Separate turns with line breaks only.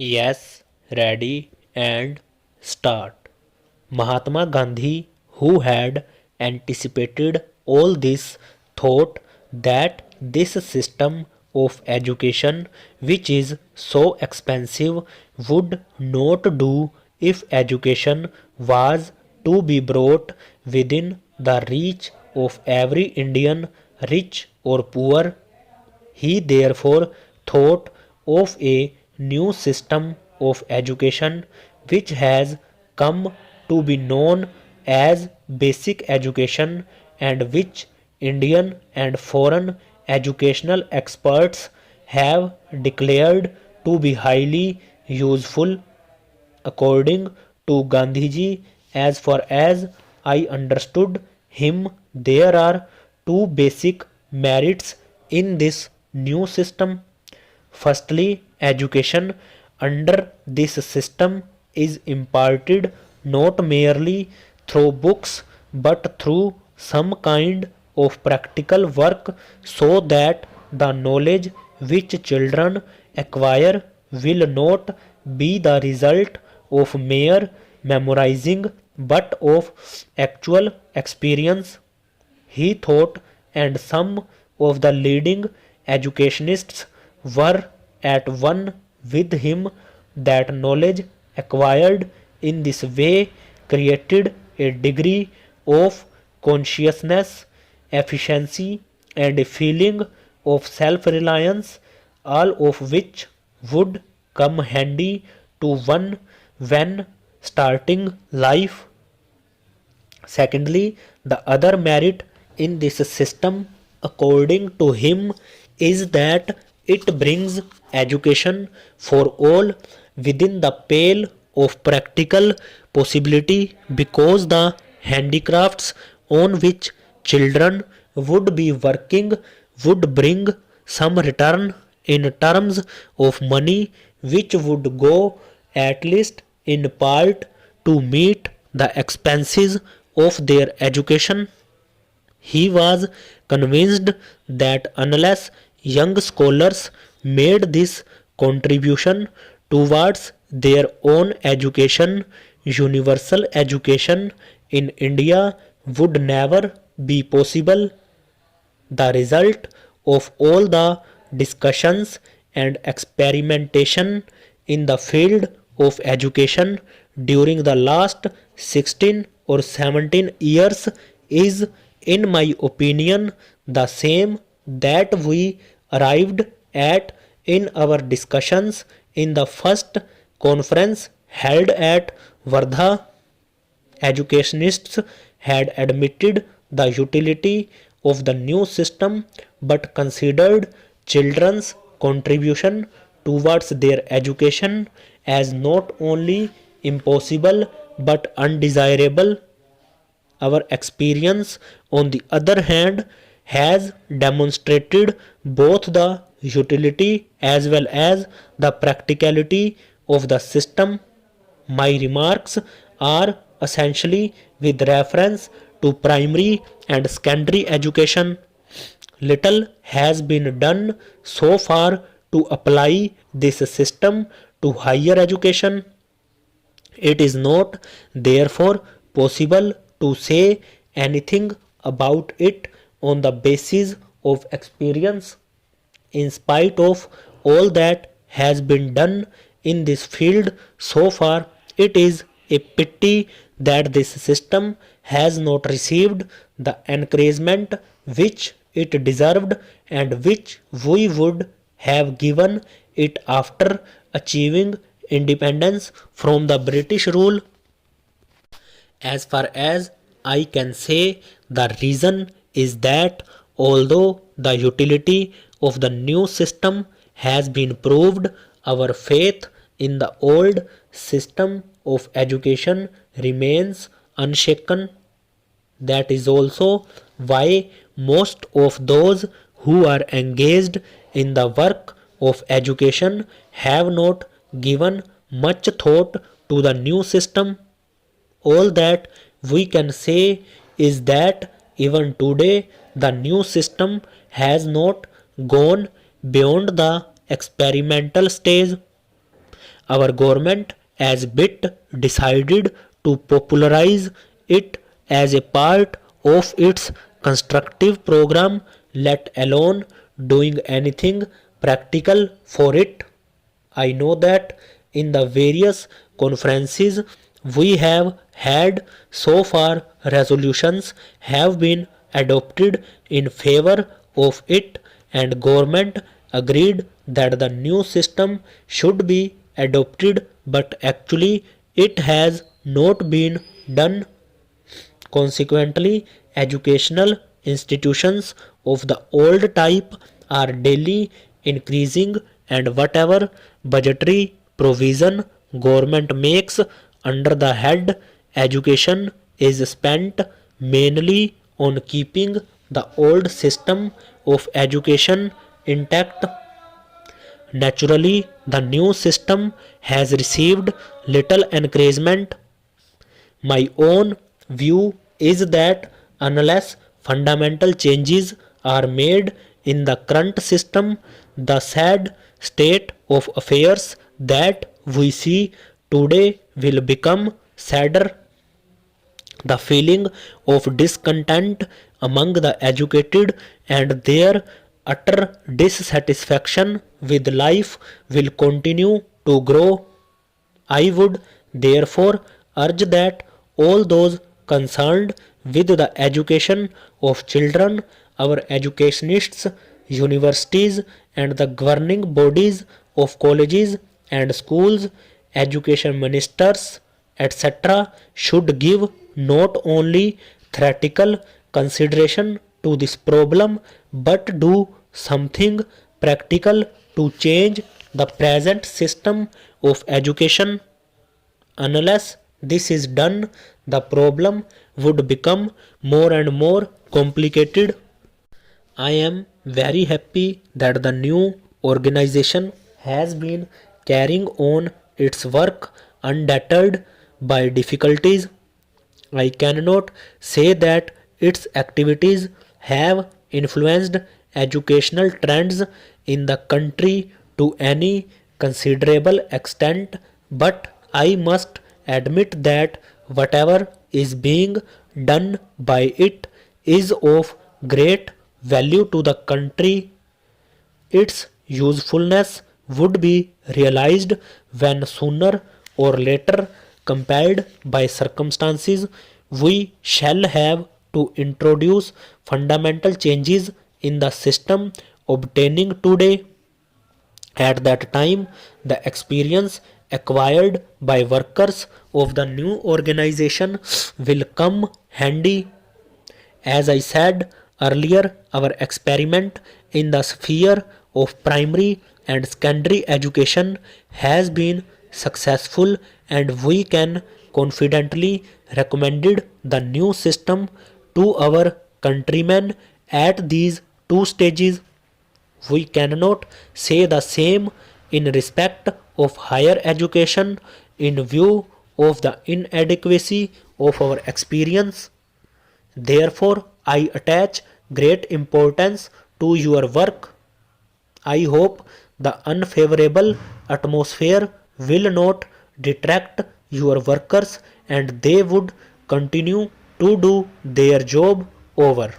Yes, ready and start. Mahatma Gandhi, who had anticipated all this, thought that this system of education, which is so expensive, would not do if education was to be brought within the reach of every Indian, rich or poor. He therefore thought of a new system of education which has come to be known as basic education, and which Indian and foreign educational experts have declared to be highly useful. According to Gandhiji, as far as I understood him, there are two basic merits in this new system. Firstly, education under this system is imparted not merely through books but through some kind of practical work, so that the knowledge which children acquire will not be the result of mere memorizing but of actual experience. He thought, and some of the leading educationists were at one with him, that knowledge acquired in this way created a degree of consciousness, efficiency, and a feeling of self reliance, all of which would come handy to one when starting life. Secondly, the other merit in this system, according to him, is that it brings education for all within the pale of practical possibility, because the handicrafts on which children would be working would bring some return in terms of money, which would go at least in part to meet the expenses of their education. He was convinced that unless young scholars made this contribution towards their own education, universal education in India would never be possible. The result of all the discussions and experimentation in the field of education during the last 16 or 17 years is, in my opinion, the same that we arrived at in our discussions in the first conference held at Wardha. Educationists had admitted the utility of the new system but considered children's contribution towards their education as not only impossible but undesirable. Our experience, on the other hand, has demonstrated both the utility as well as the practicality of the system. My remarks are essentially with reference to primary and secondary education. Little has been done so far to apply this system to higher education. It is not, therefore, possible to say anything about it on the basis of experience. In spite of all that has been done in this field so far, it is a pity that this system has not received the encouragement which it deserved and which we would have given it after achieving independence from the British rule. As far as I can say, the reason is that although the utility of the new system has been proved, our faith in the old system of education remains unshaken. That is also why most of those who are engaged in the work of education have not given much thought to the new system. All that we can say is that even today the new system has not gone beyond the experimental stage. our government has bit decided to popularize it as a part of its constructive program, let alone doing anything practical for it. I know that in the various conferences we have had so far, resolutions have been adopted in favor of it, and government agreed that the new system should be adopted, but actually it has not been done. Consequently, educational institutions of the old type are daily increasing, and whatever budgetary provision government makes under the head education is spent mainly on keeping the old system of education intact. Naturally, the new system has received little encouragement. My own view is that unless fundamental changes are made in the current system, the sad state of affairs that we see today will become sadder. The feeling of discontent among the educated and their utter dissatisfaction with life will continue to grow. I would therefore urge that all those concerned with the education of children, our educationists, universities, and the governing bodies of colleges and schools, education ministers, etc., should give not only theoretical consideration to this problem but do something practical to change the present system of education. Unless this is done, the problem would become more and more complicated. I am very happy that the new organization has been carrying on its work undeterred by difficulties. I cannot say that its activities have influenced educational trends in the country to any considerable extent, but I must admit that whatever is being done by it is of great value to the country. Its usefulness would be realized when sooner or later, compelled by circumstances, we shall have to introduce fundamental changes in the system obtaining today. At that time, the experience acquired by workers of the new organization will come handy. As I said earlier, our experiment in the sphere of primary and secondary education has been successful, and we can confidently recommend the new system to our countrymen at these two stages. We cannot say the same in respect of higher education in view of the inadequacy of our experience. Therefore, I attach great importance to your work. I hope the unfavorable atmosphere will not detract your workers and they would continue to do their job over.